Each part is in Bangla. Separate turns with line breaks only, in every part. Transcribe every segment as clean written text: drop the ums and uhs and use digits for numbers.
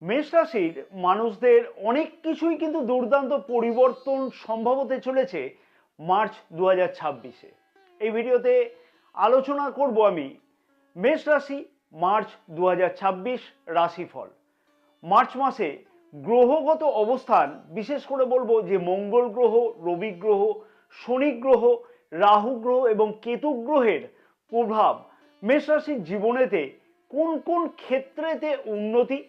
মেষ রাশির মানুষদের অনেক কিছুই কিন্তু দুর্দান্ত পরিবর্তন সম্ভব হতে চলেছে মার্চ 2026-এ। এই ভিডিওতে আলোচনা করব আমি মেষ রাশি মার্চ 2026 রাশিফল। মার্চ মাসে গ্রহগত অবস্থান বিশেষ করে বলবো যে মঙ্গল গ্রহ, রবি গ্রহ, শনি গ্রহ, রাহু গ্রহ এবং কেতু গ্রহের প্রভাব মেষ রাশির জীবনেতে কোন কোন ক্ষেত্রেতে উন্নতি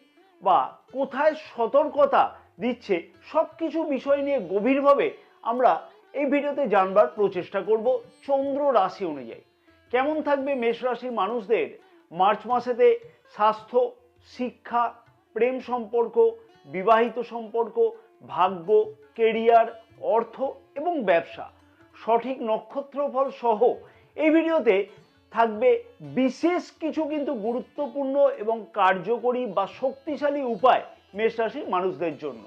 বা কোথায় সতর্কতা দিচ্ছে সব কিছু বিষয় নিয়ে গভীরভাবে আমরা এই ভিডিওতে জানবার প্রচেষ্টা করব। চন্দ্র রাশি অনুযায়ী কেমন থাকবে মেষ রাশির মানুষদের মার্চ মাসেতে স্বাস্থ্য, শিক্ষা, প্রেম সম্পর্ক, বিবাহিত সম্পর্ক, ভাগ্য, কেরিয়ার, অর্থ এবং ব্যবসা, সঠিক নক্ষত্রফল সহ এই ভিডিওতে থাকবে বিশেষ কিছু কিন্তু গুরুত্বপূর্ণ এবং কার্যকরী বা শক্তিশালী উপায় মেষ রাশির মানুষদের জন্য,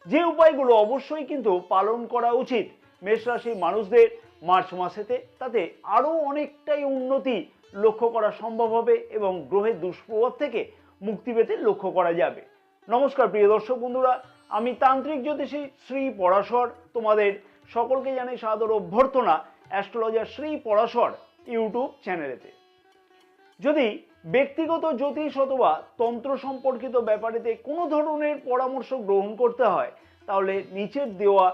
যে উপায়গুলো অবশ্যই কিন্তু পালন করা উচিত মেষ রাশির মানুষদের মার্চ মাসেতে। তাতে আরও অনেকটাই উন্নতি লক্ষ্য করা সম্ভব হবে এবং গ্রহের দুষ্প্রভাব থেকে মুক্তি পেতে লক্ষ্য করা যাবে। নমস্কার প্রিয় দর্শক বন্ধুরা, আমি তান্ত্রিক জ্যোতিষী শ্রী পরাশর তোমাদের সকলকে জানাই সাদর অভ্যর্থনা অ্যাস্ট্রোলজার শ্রী পরাশর ইউটিউব চ্যানেলেতে। যদি ব্যক্তিগত জ্যোতিষ অথবা তন্ত্র সম্পর্কিত ব্যাপারেতে কোনো ধরনের পরামর্শ গ্রহণ করতে হয় তাহলে নিচের দেওয়া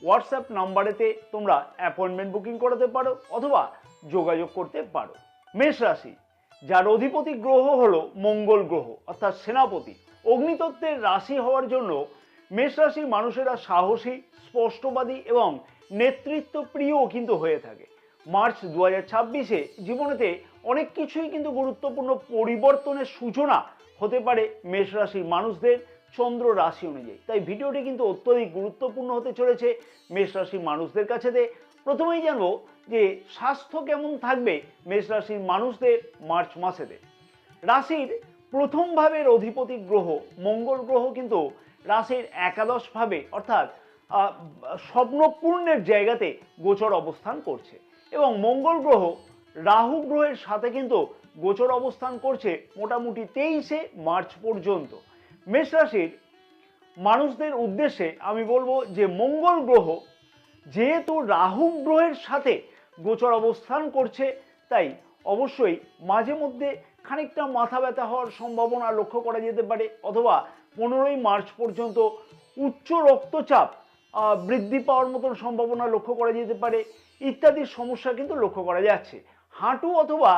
হোয়াটসঅ্যাপ নাম্বারেতে তোমরা অ্যাপয়েন্টমেন্ট বুকিং করাতে পারো অথবা যোগাযোগ করতে পারো। মেষ রাশি, যার অধিপতি গ্রহ হলো মঙ্গল গ্রহ অর্থাৎ সেনাপতি, অগ্নিতত্ত্বের রাশি হওয়ার জন্য মেষ রাশির মানুষেরা সাহসী, স্পষ্টবাদী এবং নেতৃত্ব প্রিয়ও কিন্তু হয়ে থাকে। মার্চ 2026-এ জীবনেতে অনেক কিছুই কিন্তু গুরুত্বপূর্ণ পরিবর্তনের সূচনা হতে পারে মেষ রাশির মানুষদের চন্দ্র রাশি অনুযায়ী। তাই ভিডিওটি কিন্তু অত্যধিক গুরুত্বপূর্ণ হতে চলেছে মেষ রাশির মানুষদের কাছেতে। প্রথমেই জানবো যে স্বাস্থ্য কেমন থাকবে মেষ রাশির মানুষদের মার্চ মাসেতে। রাশির প্রথম ভাবের অধিপতি গ্রহ মঙ্গল গ্রহ কিন্তু রাশির একাদশ ভাবে অর্থাৎ স্বপ্নপূর্ণের জায়গাতে গোচর অবস্থান করছে এবং মঙ্গল গ্রহ রাহু গ্রহের সাথে কিন্তু গোচর অবস্থান করছে মোটামুটি 23শে মার্চ পর্যন্ত। মেষ রাশির মানুষদের উদ্দেশ্যে আমি বলবো যে মঙ্গল গ্রহ যেহেতু রাহু গ্রহের সাথে গোচর অবস্থান করছে তাই অবশ্যই মাঝে মধ্যে খানিকটা মাথা ব্যথা হওয়ার সম্ভাবনা লক্ষ্য করা যেতে পারে অথবা 15ই মার্চ পর্যন্ত উচ্চ রক্তচাপ বৃদ্ধি পাওয়ার মতন সম্ভাবনা লক্ষ্য করা যেতে পারে ইত্যাদি সমস্যা কিন্তু লক্ষ্য করা যাচ্ছে। হাঁটু অথবা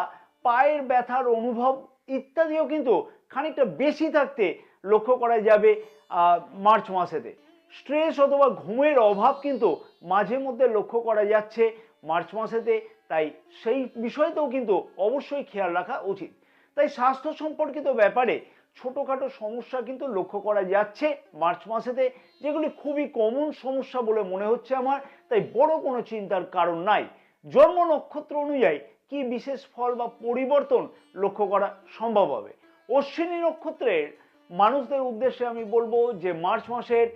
পায়ের ব্যথার অনুভব ইত্যাদিও কিন্তু খানিকটা বেশি থাকতে লক্ষ্য করা যাবে মার্চ মাসেতে। স্ট্রেস অথবা ঘুমের অভাব কিন্তু মাঝে মধ্যে লক্ষ্য করা যাচ্ছে মার্চ মাসেতে, তাই সেই বিষয়তেও কিন্তু অবশ্যই খেয়াল রাখা উচিত। তাই স্বাস্থ্য সম্পর্কিত ব্যাপারে ছোটোখাটো সমস্যা কিন্তু লক্ষ্য করা যাচ্ছে মার্চ মাসেতে, যেগুলি খুবই কমন সমস্যা বলে মনে হচ্ছে আমার, তাই বড় কোনো চিন্তার কারণ নাই। জন্ম নক্ষত্র অনুযায়ী কি বিশেষ ফল বা পরিবর্তন লক্ষ্য করা সম্ভব হবে। অশ্বিনী নক্ষত্রের মানুষদের উদ্দেশ্যে আমি বলবো যে মার্চ মাসের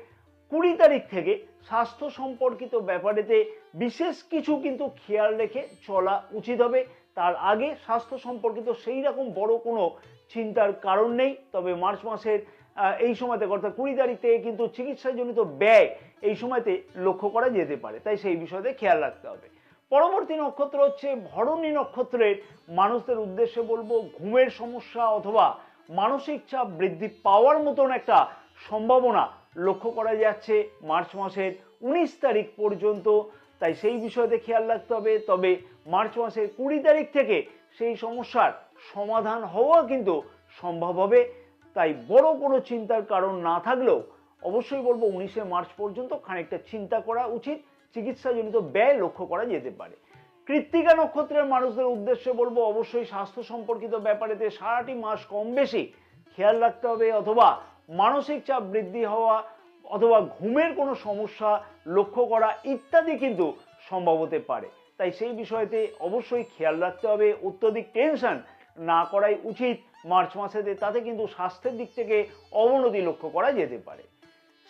20 তারিখ থেকে স্বাস্থ্য সম্পর্কিত ব্যাপারেতে বিশেষ কিছু কিন্তু খেয়াল রেখে চলা উচিত হবে। তার আগে স্বাস্থ্য সম্পর্কিত সেই রকম বড় কোনো চিন্তার কারণ নেই, তবে মার্চ মাসের এই সময়তে অর্থাৎ 20 তারিখ থেকে কিন্তু চিকিৎসাজনিত ব্যয় এই সময়তে লক্ষ্য করা যেতে পারে, তাই সেই বিষয়তে খেয়াল রাখতে হবে। পরবর্তী নক্ষত্র হচ্ছে ভরণী নক্ষত্রের মানুষদের উদ্দেশ্যে বলবো ঘুমের সমস্যা অথবা মানসিক চাপ বৃদ্ধি পাওয়ার মতন একটা সম্ভাবনা লক্ষ্য করা যাচ্ছে মার্চ মাসের 19 তারিখ পর্যন্ত, তাই সেই বিষয়তে খেয়াল রাখতে হবে। তবে মার্চ মাসের 20 তারিখ থেকে সেই সমস্যার সমাধান হওয়া কিন্তু সম্ভব হবে, তাই বড় কোনো চিন্তার কারণ না থাকলেও অবশ্যই বলবো 19শে মার্চ পর্যন্ত খানিকটা চিন্তা করা উচিত, চিকিৎসাজনিত ব্যয় লক্ষ্য করা যেতে পারে। কৃত্তিকা নক্ষত্রের মানুষদের উদ্দেশ্যে বলবো অবশ্যই স্বাস্থ্য সম্পর্কিত ব্যাপারেতে সারাটি মাস কম বেশি খেয়াল রাখতে হবে অথবা মানসিক চাপ বৃদ্ধি হওয়া অথবা ঘুমের কোনো সমস্যা লক্ষ্য করা ইত্যাদি কিন্তু সম্ভব হতে পারে, তাই সেই বিষয়তে অবশ্যই খেয়াল রাখতে হবে। অত্যধিক টেনশন না করাই উচিত মার্চ মাসেতে, তাতে কিন্তু স্বাস্থ্যের দিক থেকে অবনতি লক্ষ্য করা যেতে পারে।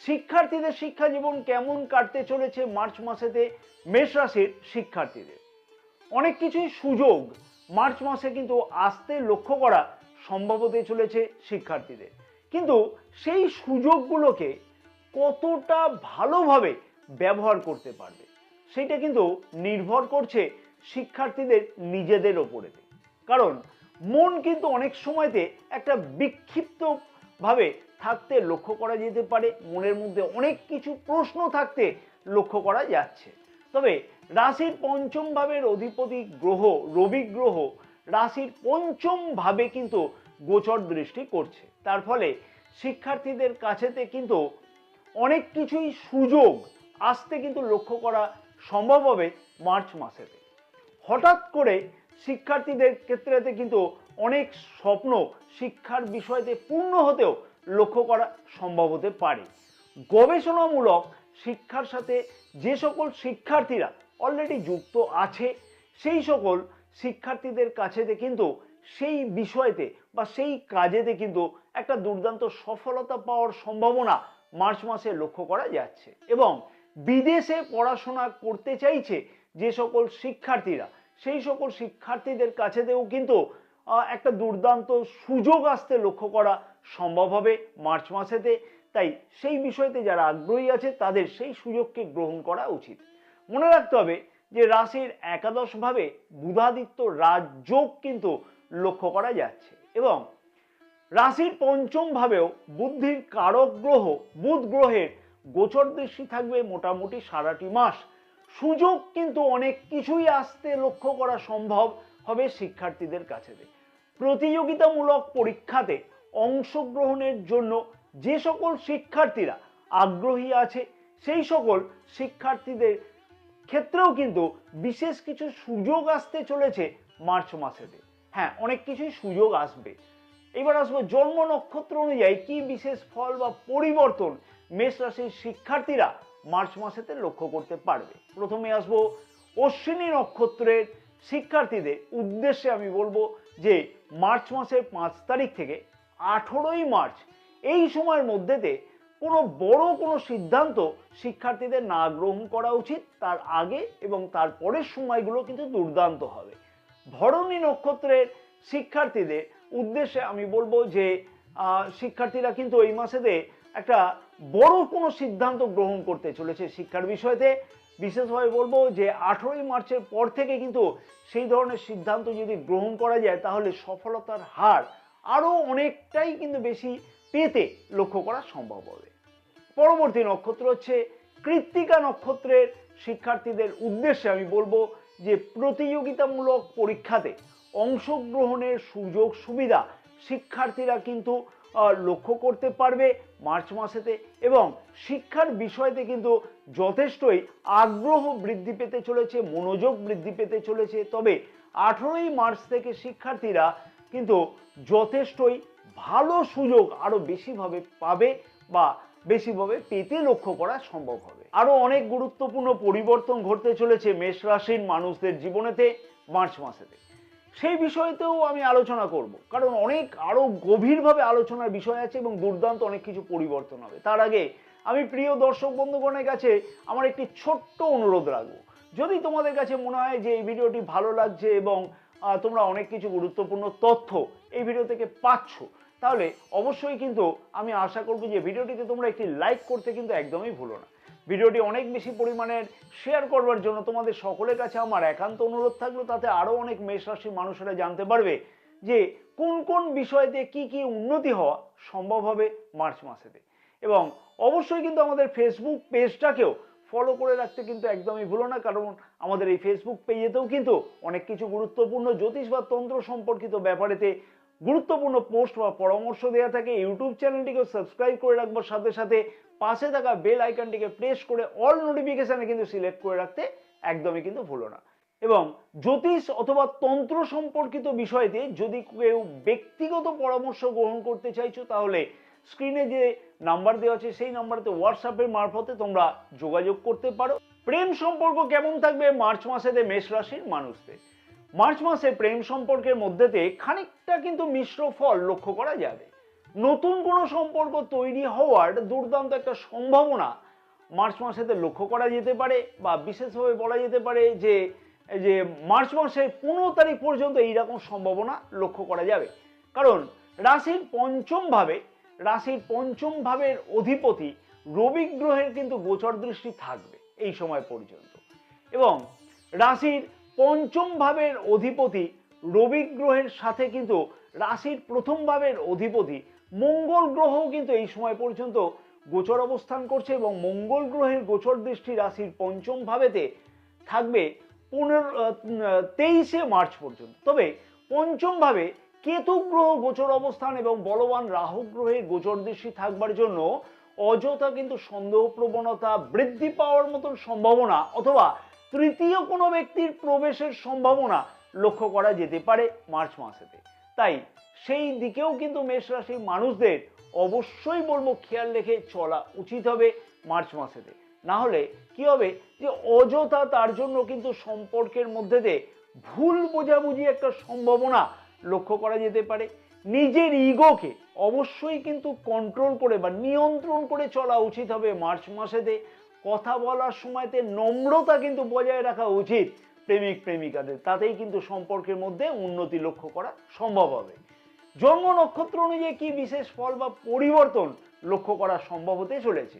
শিক্ষার্থীদের শিক্ষা জীবন কেমন কাটতে চলেছে মার্চ মাসেতে মেষ রাশির শিক্ষার্থীদের। অনেক কিছুই সুযোগ মার্চ মাসে কিন্তু আসতে লক্ষ্য করা সম্ভব হতে চলেছে শিক্ষার্থীদের। কিন্তু সেই সুযোগগুলোকে কতটা ভালোভাবে ব্যবহার করতে পারবে সেটা কিন্তু নির্ভর করছে শিক্ষার্থীদের নিজেদের ওপরে। কারণ মন কিন্তু অনেক সময়তে একটা বিক্ষিপ্ত ভাবে থাকতে লক্ষ্য করা যেতে পারে, মনের মধ্যে অনেক কিছু প্রশ্ন থাকতে লক্ষ্য করা যাচ্ছে। তবে রাশির পঞ্চম ভাবের অধিপতি গ্রহ রবি গ্রহ রাশির পঞ্চম ভাবে কিন্তু গোচর দৃষ্টি করছে। তার ফলে শিক্ষার্থীদের কাছেতে কিন্তু অনেক কিছুই সুযোগ আসতে কিন্তু লক্ষ্য করা সম্ভব হবে মার্চ মাসেতে। হঠাৎ করে শিক্ষার্থীদের ক্ষেত্রেতে কিন্তু অনেক স্বপ্ন শিক্ষার বিষয়তে পূর্ণ হতেও লক্ষ্য করা সম্ভব হতে পারে। গবেষণামূলক শিক্ষার সাথে যে সকল শিক্ষার্থীরা অলরেডি যুক্ত আছে সেই সকল শিক্ষার্থীদের কাছেতে কিন্তু সেই বিষয়তে বা সেই কাজেতে কিন্তু একটা দুর্দান্ত সফলতা পাওয়ার সম্ভাবনা মার্চ মাসে লক্ষ্য করা যাচ্ছে। এবং বিদেশে পড়াশোনা করতে চাইছে যে সকল শিক্ষার্থীরা সেই সকল শিক্ষার্থীদের কাছেতেও কিন্তু একটা দুর্দান্ত সুযোগ আসতে লক্ষ্য করা সম্ভব হবে মার্চ মাসেতে। তাই সেই বিষয়তে যারা আগ্রহী আছে তাদের সেই সুযোগকে গ্রহণ করা উচিত। মনে রাখতে হবে যে রাশির একাদশ ভাবে বুধাদিত্য রাজযোগ কিন্তু লক্ষ্য করা যাচ্ছে এবং রাশির পঞ্চম ভাবেও বুদ্ধির কারক গ্রহ বুধ গ্রহের গোচর দৃষ্টি থাকবে মোটামুটি সারাটি মাস। সুযোগ কিন্তু অনেক কিছুই আসতে লক্ষ্য করা সম্ভব হবে শিক্ষার্থীদের কাছে। প্রতিযোগিতামূলক পরীক্ষাতে অংশগ্রহণের জন্য যে সকল শিক্ষার্থীরা আগ্রহী আছে সেই সকল শিক্ষার্থীদের ক্ষেত্রেও কিন্তু বিশেষ কিছু সুযোগ আসতে চলেছে মার্চ মাসেতে। হ্যাঁ, অনেক কিছুই সুযোগ আসবে। এবার আসবো জন্ম নক্ষত্র অনুযায়ী কি বিশেষ ফল বা পরিবর্তন মেষ রাশির শিক্ষার্থীরা মার্চ মাসেতে লক্ষ্য করতে পারবে। প্রথমে আসবো অশ্বিনী নক্ষত্রের শিক্ষার্থীদের উদ্দেশ্যে আমি বলবো যে মার্চ মাসের 5 তারিখ থেকে 18ই মার্চ এই সময়ের মধ্যেতে কোনো বড় কোনো সিদ্ধান্ত শিক্ষার্থীদের না গ্রহণ করা উচিত। তার আগে এবং তার পরের সময়গুলো কিন্তু দুর্দান্ত হবে। ভরণী নক্ষত্রের শিক্ষার্থীদের উদ্দেশ্যে আমি বলবো যে শিক্ষার্থীরা কিন্তু এই মাসেতে একটা বড় কোনো সিদ্ধান্ত গ্রহণ করতে চলেছে শিক্ষার বিষয়তে। বিশেষভাবে বলবো যে 18ই মার্চের পর থেকে কিন্তু সেই ধরনের সিদ্ধান্ত যদি গ্রহণ করা যায় তাহলে সফলতার হার আরও অনেকটাই কিন্তু বেশি পেতে লক্ষ্য করা সম্ভব হবে। পরবর্তী নক্ষত্র হচ্ছে কৃত্তিকা নক্ষত্রের শিক্ষার্থীদের উদ্দেশ্যে আমি বলবো যে প্রতিযোগিতামূলক পরীক্ষাতে অংশগ্রহণের সুযোগ সুবিধা শিক্ষার্থীরা কিন্তু লক্ষ্য করতে পারবে মার্চ মাসেতে এবং শিক্ষার বিষয়তে কিন্তু যথেষ্টই আগ্রহ বৃদ্ধি পেতে চলেছে, মনোযোগ বৃদ্ধি পেতে চলেছে। তবে 18ই মার্চ থেকে শিক্ষার্থীরা কিন্তু যথেষ্টই ভালো সুযোগ আরো বেশিভাবে পাবে বা বেশিভাবে পেতে লক্ষ্য করা সম্ভব হবে। আরো অনেক গুরুত্বপূর্ণ পরিবর্তন ঘটতে চলেছে মেষ রাশির মানুষদের জীবনেতে মার্চ মাসেতে। সেই বিষয়তেও আমি আলোচনা করব, কারণ অনেক আরো গভীরভাবে আলোচনার বিষয় আছে এবং দুর্দান্ত অনেক কিছু পরিবর্তন হবে। তার আগে আমি প্রিয় দর্শক বন্ধুগণের কাছে আমার একটি ছোট্ট অনুরোধ রাখবো। যদি তোমাদের কাছে মনে হয় যে এই ভিডিওটি ভালো লাগছে এবং তোমরা অনেক কিছু গুরুত্বপূর্ণ তথ্য এই ভিডিও থেকে পাচ্ছ, তাহলে অবশ্যই কিন্তু আমি আশা করব যে ভিডিওটিতে তোমরা একটি লাইক করতে কিন্তু একদমই ভুলো না। ভিডিওটি অনেক বেশি পরিমাণের শেয়ার করবার জন্য তোমাদের সকলের কাছে আমার একান্ত অনুরোধ থাকলো, তাতে আরও অনেক মেষ রাশির মানুষেরা জানতে পারবে যে কোন কোন বিষয়তে কি কি উন্নতি হওয়া সম্ভব হবে মার্চ মাসেতে। এবং অবশ্যই কিন্তু আমাদের ফেসবুক পেজটাকেও ফলো করে রাখতে কিন্তু একদমই ভুলো না, কারণ আমাদের এই ফেসবুক পেজেতেও কিন্তু অনেক কিছু গুরুত্বপূর্ণ জ্যোতিষ বা তন্ত্র সম্পর্কিত ব্যাপারেতে গুরুত্বপূর্ণ পোস্ট বা পরামর্শ দেওয়া থাকে। ইউটিউব চ্যানেলটিকে সাবস্ক্রাইব করে রাখবার সাথে সাথে পাশে থাকা বেল আইকনটিকে প্রেস করে অল নোটিফিকেশনে কিন্তু সিলেক্ট করে রাখতে একদমই কিন্তু ভুলো না। এবং জ্যোতিষ অথবা তন্ত্র সম্পর্কিত বিষয়তে যদি কেউ ব্যক্তিগত পরামর্শ গ্রহণ করতে চাইছো তাহলে স্ক্রিনে যে নাম্বার দেওয়া আছে সেই নাম্বারতে হোয়াটসঅ্যাপের মারফতে তোমরা যোগাযোগ করতে পারো। প্রেম সম্পর্ক কেমন থাকবে মার্চ মাসেতে মেষ রাশির মানুষদের? মার্চ মাসে প্রেম সম্পর্কের মধ্যেতে খানিকটা কিন্তু মিশ্র ফল লক্ষ্য করা যাবে। নতুন কোনো সম্পর্ক তৈরি হওয়ার দুর্দান্ত একটা সম্ভাবনা মার্চ মাসেতে লক্ষ্য করা যেতে পারে, বা বিশেষভাবে বলা যেতে পারে যে মার্চ মাসের 15 তারিখ পর্যন্ত এইরকম সম্ভাবনা লক্ষ্য করা যাবে। কারণ রাশির পঞ্চম ভাবে রাশির পঞ্চম ভাবের অধিপতি রবি গ্রহের কিন্তু গোচর দৃষ্টি থাকবে এই সময় পর্যন্ত। এবং রাশির পঞ্চম ভাবের অধিপতি রবি গ্রহের সাথে কিন্তু রাশির প্রথম ভাবের অধিপতি মঙ্গল গ্রহও কিন্তু এই সময় পর্যন্ত গোচর অবস্থান করছে, এবং মঙ্গল গ্রহের গোচর দৃষ্টি রাশির পঞ্চম ভাবেতে থাকবে 23শে মার্চ পর্যন্ত। তবে পঞ্চম ভাবে কেতু গ্রহ গোচর অবস্থান এবং বলবান রাহু গ্রহের গোচর দৃষ্টি থাকবার জন্য অযথা কিন্তু সন্দেহ প্রবণতা বৃদ্ধি পাওয়ার মতন সম্ভাবনা অথবা তৃতীয় কোনো ব্যক্তির প্রবেশের সম্ভাবনা লক্ষ্য করা যেতে পারে মার্চ মাসেতে। তাই সেই দিকেও কিন্তু মেষ রাশির মানুষদের অবশ্যই বলবো খেয়াল রেখে চলা উচিত হবে মার্চ মাসেতে। না হলে কি হবে যে অযথা তার জন্য কিন্তু সম্পর্কের মধ্যে দিয়ে ভুল বোঝাবুঝি একটা সম্ভাবনা লক্ষ্য করা যেতে পারে। নিজের ইগোকে অবশ্যই কিন্তু কন্ট্রোল করে বা নিয়ন্ত্রণ করে চলা উচিত হবে মার্চ মাসেতে। কথা বলার সময়তে নম্রতা কিন্তু বজায় রাখা উচিত প্রেমিক প্রেমিকাদের, তাতেই কিন্তু সম্পর্কের মধ্যে উন্নতি লক্ষ্য করা সম্ভব হবে। জন্ম নক্ষত্র অনুযায়ী কি বিশেষ ফল বা পরিবর্তন লক্ষ্য করা সম্ভব হতে চলেছে?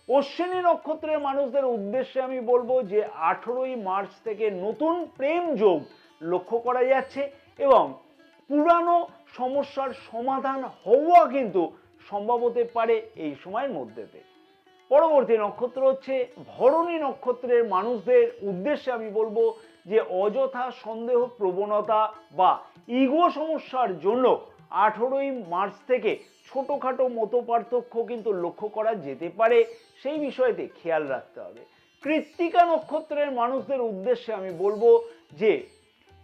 অশ্বিনী নক্ষত্রের মানুষদের উদ্দেশ্যে আমি বলবো যে 18ই মার্চ থেকে নতুন প্রেম যোগ লক্ষ্য করা যাচ্ছে এবং পুরানো সমস্যার সমাধান হওয়া কিন্তু সম্ভব হতে পারে এই সময়ের মধ্যেতে। পরবর্তী নক্ষত্র হচ্ছে ভরণী নক্ষত্রের মানুষদের উদ্দেশ্যে আমি বলবো যে অযথা সন্দেহ প্রবণতা বা ইগো সমস্যার জন্য 18ই মার্চ থেকে ছোটখাটো মতপার্থক্য কিন্তু লক্ষ্য করা যেতে পারে, সেই বিষয়তে খেয়াল রাখতে হবে। কৃত্তিকা নক্ষত্রের মানুষদের উদ্দেশ্যে আমি বলবো যে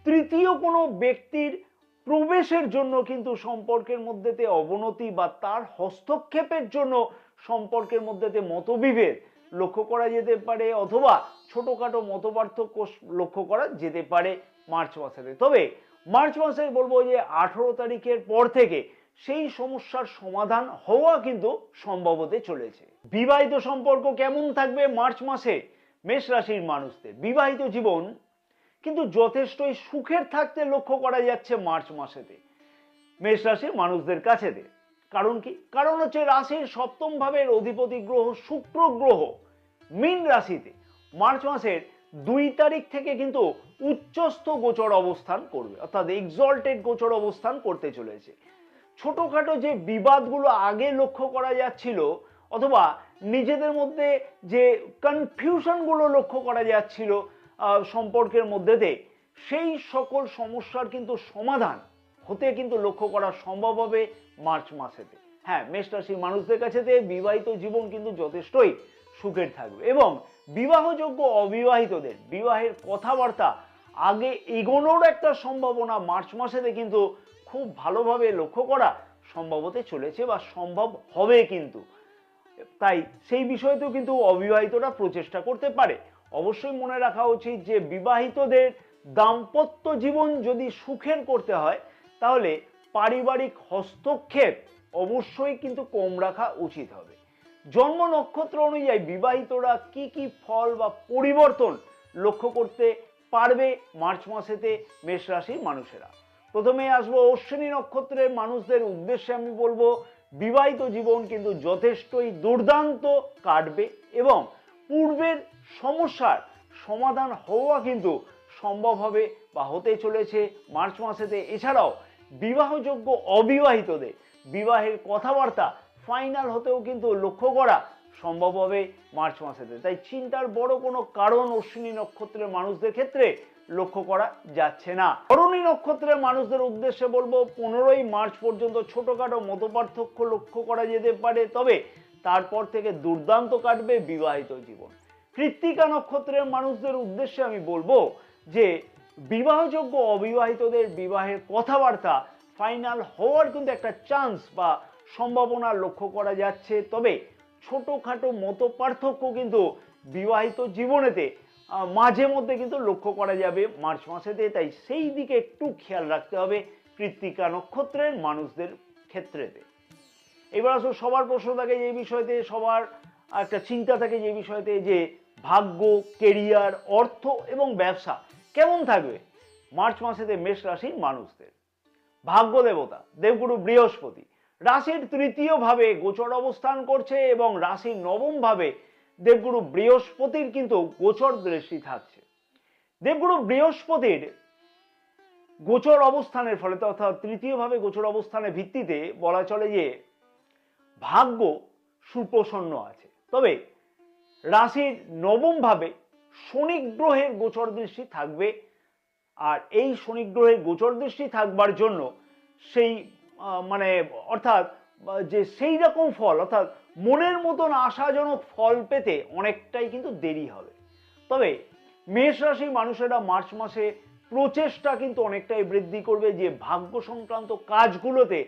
তৃতীয় কোনো ব্যক্তির প্রবেশের জন্য কিন্তু সম্পর্কের মধ্যেতে অবনতি বা তার হস্তক্ষেপের জন্য সম্পর্কের মধ্যেতে মতবিভেদ লক্ষ্য করা যেতে পারে অথবা ছোটখাটো মতপার্থক্য লক্ষ্য করা যেতে পারে মার্চ মাসেতে। তবে মার্চ মাসে বলবো যে 18 তারিখের পর থেকে সেই সমস্যার সমাধান হওয়া কিন্তু সম্ভব হতে চলেছে। বিবাহিত সম্পর্ক কেমন থাকবে মার্চ মাসে মেষ রাশির মানুষদের? বিবাহিত জীবন কিন্তু যথেষ্টই সুখের থাকতে লক্ষ্য করা যাচ্ছে মার্চ মাসেতে মেষ রাশির মানুষদের কাছেতে। কারণ কি? কারণ হচ্ছে রাশির সপ্তম ভাবের অধিপতি গ্রহ শুক্র গ্রহ মীন রাশিতে মার্চ মাসের 2 তারিখ থেকে কিন্তু উচ্চস্থ গোচর অবস্থান করবে, অর্থাৎ এক্সল্টেড গোচর অবস্থান করতে চলেছে। ছোটখাটো যে বিবাদগুলো আগে লক্ষ্য করা যাচ্ছিল অথবা নিজেদের মধ্যে যে কনফিউশনগুলো লক্ষ্য করা যাচ্ছিল সম্পর্কের মধ্যেতে, সেই সকল সমস্যার কিন্তু সমাধান হতে কিন্তু লক্ষ্য করা সম্ভব হবে মার্চ মাসেতে। হ্যাঁ, মেষ রাশির মানুষদের কাছেতে বিবাহিত জীবন কিন্তু যথেষ্টই সুখের থাকবে এবং বিবাহযোগ্য অবিবাহিতদের বিবাহের কথাবার্তা আগে এগোনোর একটা সম্ভাবনা মার্চ মাসেতে কিন্তু খুব ভালোভাবে লক্ষ্য করা সম্ভব হতে চলেছে বা সম্ভব হবে কিন্তু। তাই সেই বিষয়তেও কিন্তু অবিবাহিতরা প্রচেষ্টা করতে পারে। অবশ্যই মনে রাখা উচিত যে বিবাহিতদের দাম্পত্য জীবন যদি সুখের করতে হয় তাহলে পারিবারিক হস্তক্ষেপ অবশ্যই কিন্তু কম রাখা উচিত হবে। জন্ম নক্ষত্র অনুযায়ী বিবাহিতরা কি কি ফল বা পরিবর্তন লক্ষ্য করতে পারবে মার্চ মাসেতে মেষ রাশির মানুষেরা? প্রথমে আসবো অশ্বিনী নক্ষত্রের মানুষদের উদ্দেশ্যে আমি বলবো বিবাহিত জীবন কিন্তু যথেষ্টই দুর্দান্ত কাটবে এবং পূর্বের সমস্যার সমাধান হওয়া কিন্তু সম্ভব হবে বা হতে চলেছে মার্চ মাসেতে। এছাড়াও বিবাহযোগ্য অবিবাহিতদের বিবাহের কথাবার্তা ফাইনাল হতেও কিন্তু লক্ষ্য করা সম্ভব হবে মার্চ মাসেতে। তাই চিন্তার বড় কোনো কারণ অশ্বিনী নক্ষত্রের মানুষদের ক্ষেত্রে লক্ষ্য করা যাচ্ছে না। ভরণী নক্ষত্রের মানুষদের উদ্দেশ্যে বলবো 15ই মার্চ পর্যন্ত ছোটখাটো মতপার্থক্য লক্ষ্য করা যেতে পারে, তবে তারপর থেকে দুর্দান্ত কাটবে বিবাহিত জীবন। কৃত্তিকা নক্ষত্রের মানুষদের উদ্দেশ্যে আমি বলবো যে বিবাহযোগ্য অবিবাহিতদের বিবাহের কথাবার্তা ফাইনাল হওয়ার কিন্তু একটা চান্স বা সম্ভাবনা লক্ষ্য করা যাচ্ছে, তবে ছোটখাটো মতপার্থক্য কিন্তু বিবাহিত জীবনেতে মাঝে মধ্যে কিন্তু লক্ষ্য করা যাবে মার্চ মাসেতে। তাই সেই দিকে একটু খেয়াল রাখতে হবে কৃত্তিকা নক্ষত্রের মানুষদের ক্ষেত্রেতে। এবার আসো সবার প্রশ্ন থাকে যে বিষয়তে, সবার একটা চিন্তা থাকে যে বিষয়তে যে ভাগ্য, কেরিয়ার, অর্থ এবং ব্যবসা কেমন থাকবে মার্চ মাসেতে মেষ রাশির মানুষদের। ভাগ্য দেবতা দেবগুরু বৃহস্পতি রাশির তৃতীয় ভাবে গোচর অবস্থান করছে এবং রাশির নবম ভাবে দেবগুরু বৃহস্পতির কিন্তু গোচর দৃষ্টি থাকছে। দেবগুরু বৃহস্পতির গোচর অবস্থানের ফলে অর্থাৎ তৃতীয় ভাবে গোচর অবস্থানের ভিত্তিতে বলা চলে যে ভাগ্য সুপ্রসন্ন আছে। তবে রাশির নবম ভাবে শনি গ্রহের গোচর দৃষ্টি থাকবে, আর এই শনি গ্রহের গোচর দৃষ্টি থাকবার জন্য সেই মানে অর্থাৎ যে সেই রকম ফল অর্থাৎ মনের মতন আশাজনক ফল পেতে অনেকটাই কিন্তু দেরি হবে। তবে মেষ রাশির মানুষেরা মার্চ মাসে প্রচেষ্টা কিন্তু অনেকটাই বৃদ্ধি করবে যে ভাগ্য সংক্রান্ত কাজগুলোতে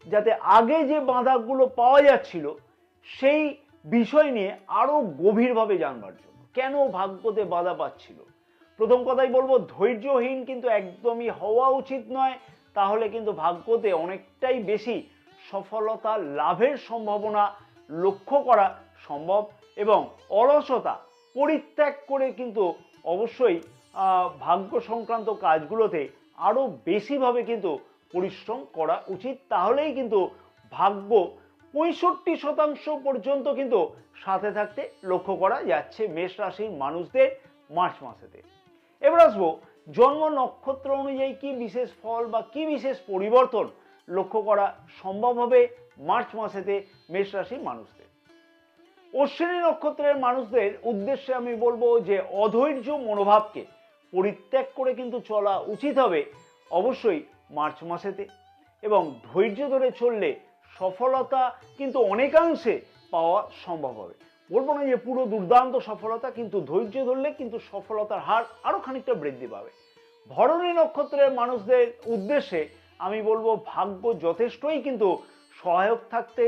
যাতে আগে যে বাধাগুলো পাওয়া যাচ্ছিল সেই বিষয় নিয়ে আরো গভীরভাবে জানবার জন্য কেন ভাগ্যতে বাধা পাচ্ছিল। প্রথম কথাই বলবো, ধৈর্যহীন কিন্তু একদমই হওয়া উচিত নয়, তাহলে কিন্তু ভাগ্যতে অনেকটাই বেশি সফলতা লাভের সম্ভাবনা লক্ষ্য করা সম্ভব এবং অলসতা পরিত্যাগ করে কিন্তু অবশ্যই ভাগ্য সংক্রান্ত কাজগুলোতে আরো বেশিভাবে কিন্তু পরিশ্রম করা উচিত। তাহলেই কিন্তু ভাগ্য 65% পর্যন্ত কিন্তু সাথে থাকতে লক্ষ্য করা যাচ্ছে মেষ রাশির মানুষদের মার্চ মাসেতে। এবার আসবো জন্ম নক্ষত্র অনুযায়ী কি বিশেষ ফল বা কি বিশেষ পরিবর্তন লক্ষ্য করা সম্ভব হবে মার্চ মাসেতে মেষ রাশির মানুষদের। অশ্বিনী নক্ষত্রের মানুষদের উদ্দেশ্যে আমি বলবো যে অধৈর্য মনোভাবকে পরিত্যাগ করে কিন্তু চলা উচিত হবে অবশ্যই মার্চ মাসেতে, এবং ধৈর্য ধরে চললে সফলতা কিন্তু অনেকাংশে পাওয়া সম্ভব হবে। বলবো না যে পুরো দুর্দান্ত সফলতা, কিন্তু ধৈর্য ধরলে কিন্তু সফলতার হার আরো খানিকটা বৃদ্ধি পাবে। ভরণী নক্ষত্রের মানুষদের উদ্দেশ্যে আমি বলবো ভাগ্য যথেষ্টই কিন্তু সহায়ক থাকতে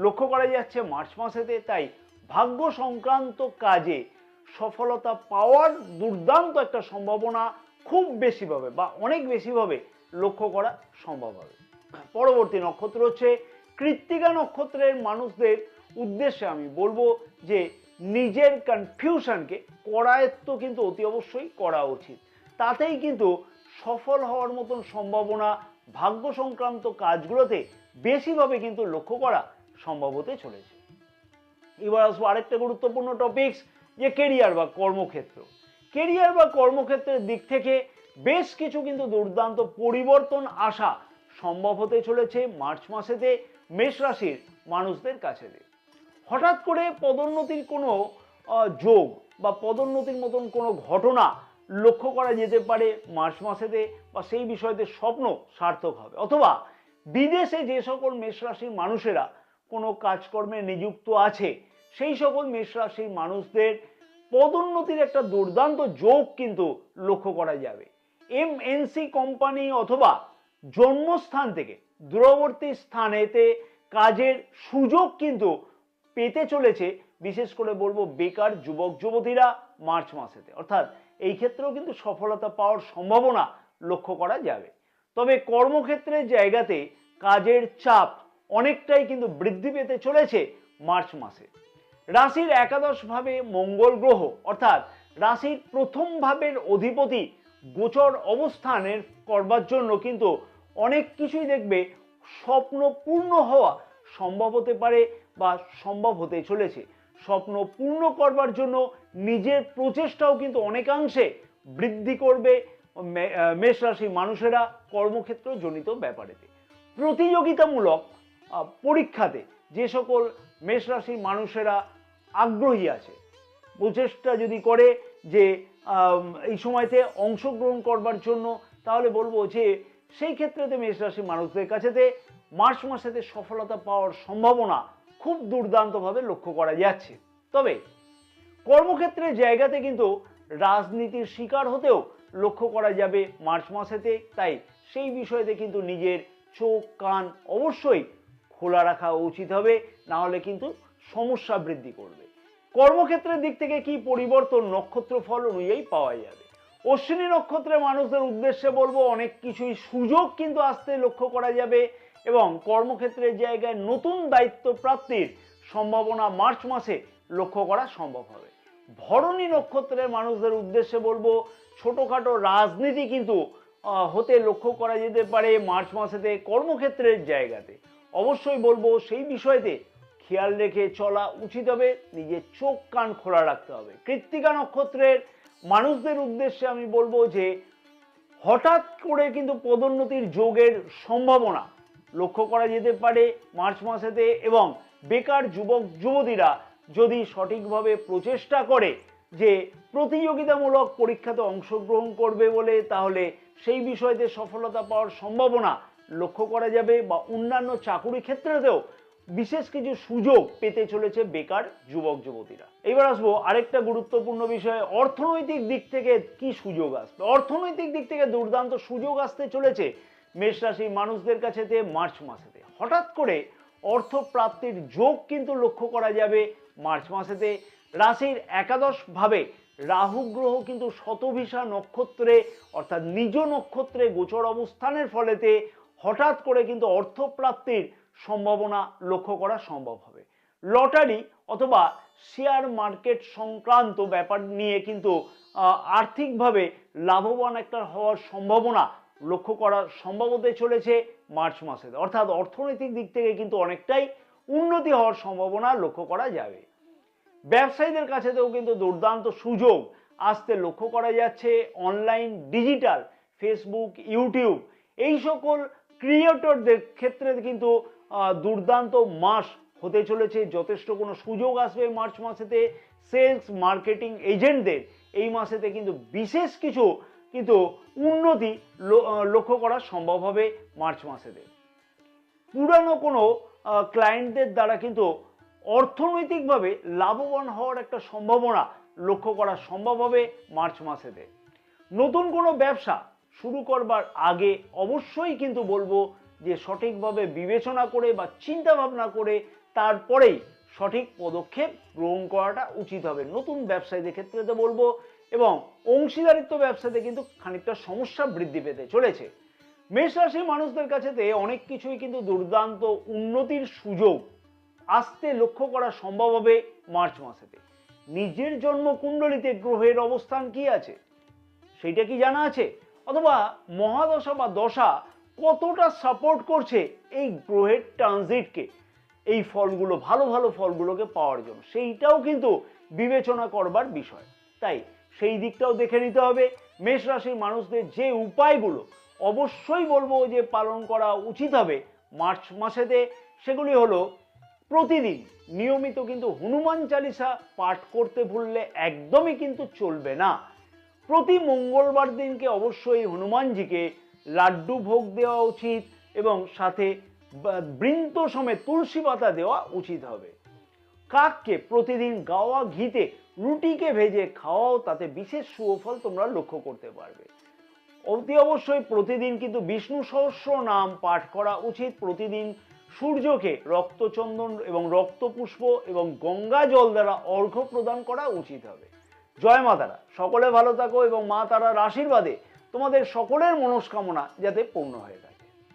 লক্ষ্য করা যাচ্ছে মার্চ মাসেতে, তাই ভাগ্য সংক্রান্ত কাজে সফলতা পাওয়ার দুর্দান্ত একটা সম্ভাবনা খুব বেশিভাবে বা অনেক বেশিভাবে লক্ষ্য করা সম্ভব হবে। পরবর্তী নক্ষত্র হচ্ছে কৃত্তিকা নক্ষত্রের মানুষদের উদ্দেশ্যে আমি বলবো যে নিজের কনফিউশনকে করায়ত্ত কিন্তু অতি অবশ্যই করা উচিত, তাতেই কিন্তু সফল হওয়ার মতন সম্ভাবনা ভাগ্য সংক্রান্ত কাজগুলোতে বেশিভাবে কিন্তু লক্ষ্য করা সম্ভব হতে চলেছে। এবার আসবো আরেকটা গুরুত্বপূর্ণ টপিকস, যে কেরিয়ার বা কর্মক্ষেত্র। কেরিয়ার বা কর্মক্ষেত্রের দিক থেকে বেশ কিছু কিন্তু দুর্দান্ত পরিবর্তন আসা সম্ভব হতে চলেছে মার্চ মাসেতে মেষ রাশির মানুষদের কাছে। হঠাৎ করে পদোন্নতির কোনো যোগ বা পদোন্নতির মতন কোনো ঘটনা লক্ষ্য করা যেতে পারে মার্চ মাসেতে, বা সেই বিষয়তে স্বপ্ন সার্থক হবে। অথবা বিদেশে যে সকল মেষ রাশির মানুষেরা কোনো কাজকর্মে নিযুক্ত আছে সেই সকল মেষ রাশির মানুষদের পদোন্নতির একটা দুর্দান্ত যোগ কিন্তু লক্ষ্য করা যাবে। এমএনসি কোম্পানি অথবা জন্মস্থান থেকে দূরবর্তী স্থানেতে কাজের সুযোগ কিন্তু পেতে চলেছে, বিশেষ করে বলবো বেকার যুবক যুবতীরা মার্চ মাসেতে, অর্থাৎ এই ক্ষেত্রেও কিন্তু সফলতা পাওয়ার সম্ভাবনা লক্ষ্য করা যাবে। তবে কর্মক্ষেত্রের জায়গাতে কাজের চাপ অনেকটাই কিন্তু বৃদ্ধি পেতে চলেছে মার্চ মাসে। রাশির একাদশ ভাবে মঙ্গল গ্রহ অর্থাৎ রাশির প্রথম ভাবের অধিপতি গোচর অবস্থানের করবার জন্য কিন্তু অনেক কিছুই দেখবে স্বপ্ন পূর্ণ হওয়া সম্ভব হতে পারে বা সম্ভব হতে চলেছে। স্বপ্ন পূর্ণ করবার জন্য নিজের প্রচেষ্টাও কিন্তু অনেকাংশে বৃদ্ধি করবে মেষ রাশির মানুষেরা কর্মক্ষেত্র জনিত ব্যাপারেতে। প্রতিযোগিতামূলক পরীক্ষাতে যে সকল মেষ রাশির মানুষেরা আগ্রহী আছে, প্রচেষ্টা যদি করে যে এই সময়তে অংশগ্রহণ করবার জন্য, তাহলে বলবো যে সেই ক্ষেত্রেতে মেষ রাশির মানুষদের কাছেতে মার্চ মাসেতে সফলতা পাওয়ার সম্ভাবনা খুব দুর্দান্তভাবে লক্ষ্য করা যাচ্ছে। তবে কর্মক্ষেত্রের জায়গাতে কিন্তু রাজনীতির শিকার হতেও লক্ষ্য করা যাবে মার্চ মাসেতে, তাই সেই বিষয়তে কিন্তু নিজের চোখ কান অবশ্যই খোলা রাখা উচিত হবে, না হলে কিন্তু সমস্যা বৃদ্ধি করবে। কর্মক্ষেত্রের দিক থেকে কি পরিবর্তন নক্ষত্র ফল অনুযায়ী পাওয়া যাবে। অশ্বিনী নক্ষত্রের মানুষদের উদ্দেশ্যে বলবো অনেক কিছুই সুযোগ কিন্তু আসতে লক্ষ্য করা যাবে এবং কর্মক্ষেত্রের জায়গায় নতুন দায়িত্ব প্রাপ্তির সম্ভাবনা মার্চ মাসে লক্ষ্য করা সম্ভব হবে। ভরণী নক্ষত্রের মানুষদের উদ্দেশ্যে বলবো ছোটখাটো রাজনীতি কিন্তু হতে লক্ষ্য করা যেতে পারে মার্চ মাসেতে কর্মক্ষেত্রের জায়গাতে। অবশ্যই বলবো সেই বিষয়তে খেয়াল রেখে চলা উচিত হবে, নিজের চোখ কান খোলা রাখতে হবে। কৃত্তিকা নক্ষত্রের মানুষদের উদ্দেশ্যে আমি বলবো যে হঠাৎ করে কিন্তু পদোন্নতির যোগের সম্ভাবনা লক্ষ্য করা যেতে পারে মার্চ মাসেতে, এবং বেকার যুবক যুবতীরা যদি সঠিকভাবে প্রচেষ্টা করে যে প্রতিযোগিতামূলক পরীক্ষাতে অংশগ্রহণ করবে বলে, তাহলে সেই বিষয়তে সফলতা পাওয়ার সম্ভাবনা লক্ষ্য করা যাবে, বা অন্যান্য চাকুরি ক্ষেত্রেতেও বিশেষ কিছু সুযোগ পেতে চলেছে বেকার যুবক যুবতীরা। এবার আসবো আরেকটা গুরুত্বপূর্ণ বিষয়, অর্থনৈতিক দিক থেকে কি সুযোগ আসবে। অর্থনৈতিক দিক থেকে দুর্দান্ত সুযোগ আসতে চলেছে মেষ রাশির মানুষদের কাছে মার্চ মাসেতে। হঠাৎ করে অর্থ প্রাপ্তির যোগ কিন্তু লক্ষ্য করা যাবে মার্চ মাসেতে। রাশির একাদশ ভাবে রাহু গ্রহ কিন্তু শতভিসা নক্ষত্রে অর্থাৎ নিজ নক্ষত্রে গোচর অবস্থানের ফলেতে হঠাৎ করে কিন্তু অর্থ প্রাপ্তির সম্ভাবনা লক্ষ্য করা সম্ভব হবে। লটারি অথবা শেয়ার মার্কেট সংক্রান্ত ব্যাপার নিয়ে কিন্তু আর্থিকভাবে লাভবান একটা হওয়ার সম্ভাবনা লক্ষ্য করা সম্ভব হতে চলেছে মার্চ মাসে। অর্থাৎ অর্থনৈতিক দিক থেকে কিন্তু অনেকটাই উন্নতি হওয়ার সম্ভাবনা লক্ষ্য করা যাবে। ব্যবসায়ীদের কাছেতেও কিন্তু দুর্দান্ত সুযোগ আসতে লক্ষ্য করা যাচ্ছে। অনলাইন ডিজিটাল ফেসবুক ইউটিউব এই সকল ক্রিয়েটরদের ক্ষেত্রে কিন্তু দুর্দান্ত মাস হতে চলেছে। যথেষ্ট কোনো সুযোগ আসবে মার্চ মাসেতে। সেলস মার্কেটিং এজেন্টদের এই মাসেতে কিন্তু বিশেষ কিছু কিন্তু উন্নতি লক্ষ্য করা সম্ভব হবে মার্চ মাসেতে। পুরানো কোনো ক্লায়েন্টদের দ্বারা কিন্তু অর্থনৈতিকভাবে লাভবান হওয়ার একটা সম্ভাবনা লক্ষ্য করা সম্ভব হবে মার্চ মাসেতে। নতুন কোনো ব্যবসা শুরু করবার আগে অবশ্যই কিন্তু বলবো যে সঠিকভাবে বিবেচনা করে বা চিন্তা ভাবনা করে তারপরেই সঠিক পদক্ষেপ গ্রহণ করাটা উচিত হবে নতুন ব্যবসায়ীদের ক্ষেত্রে তো বলবো। এবং অংশীদারিত্ব ব্যবসাতে কিন্তু খানিকটা সমস্যা বৃদ্ধি পেতে চলেছে। মেষ রাশির মানুষদের কাছেতে অনেক কিছুই কিন্তু দুর্দান্ত উন্নতির সুযোগ আসতে লক্ষ্য করা সম্ভব হবে মার্চ মাসেতে। নিজের জন্ম কুণ্ডলিতে গ্রহের অবস্থান কি আছে সেইটা কি জানা আছে, অথবা মহাদশা বা দশা কতটা সাপোর্ট করছে এই গ্রহের ট্রানজিটকে, এই ফলগুলো ভালো ভালো ফলগুলোকে পাওয়ার জন্য, সেইটাও কিন্তু বিবেচনা করবার বিষয়। তাই সেই দিকটাও দেখে নিতে হবে। মেষ রাশির মানুষদের যে উপায়গুলো অবশ্যই বলবো যে পালন করা উচিত হবে মার্চ মাসেতে, সেগুলি হলো প্রতিদিন নিয়মিত কিন্তু হনুমান চালিসা পাঠ করতে ভুললে একদমই কিন্তু চলবে না। প্রতি মঙ্গলবার দিনকে অবশ্যই হনুমানজিকে লাড্ডু ভোগ দেওয়া উচিত, এবং সাথে বৃন্ত সমেত তুলসী পাতা দেওয়া উচিত হবে। কাককে প্রতিদিন গাওয়া ঘিতে রুটিকে ভেজে খাওয়াও, তাতে বিশেষ সুফল তোমরা লক্ষ্য করতে পারবে। অতি অবশ্যই প্রতিদিন কিন্তু বিষ্ণু সহস্র নাম পাঠ করা উচিত। প্রতিদিন সূর্যকে রক্তচন্দন এবং রক্তপুষ্প এবং গঙ্গা জল দ্বারা অর্ঘ্য প্রদান করা উচিত হবে। জয় মা তারা, সকলে ভালো থাকো এবং মা তারার আশীর্বাদে তোমাদের সকলের মনস্কামনা যাতে পূর্ণ হয়ে যায়।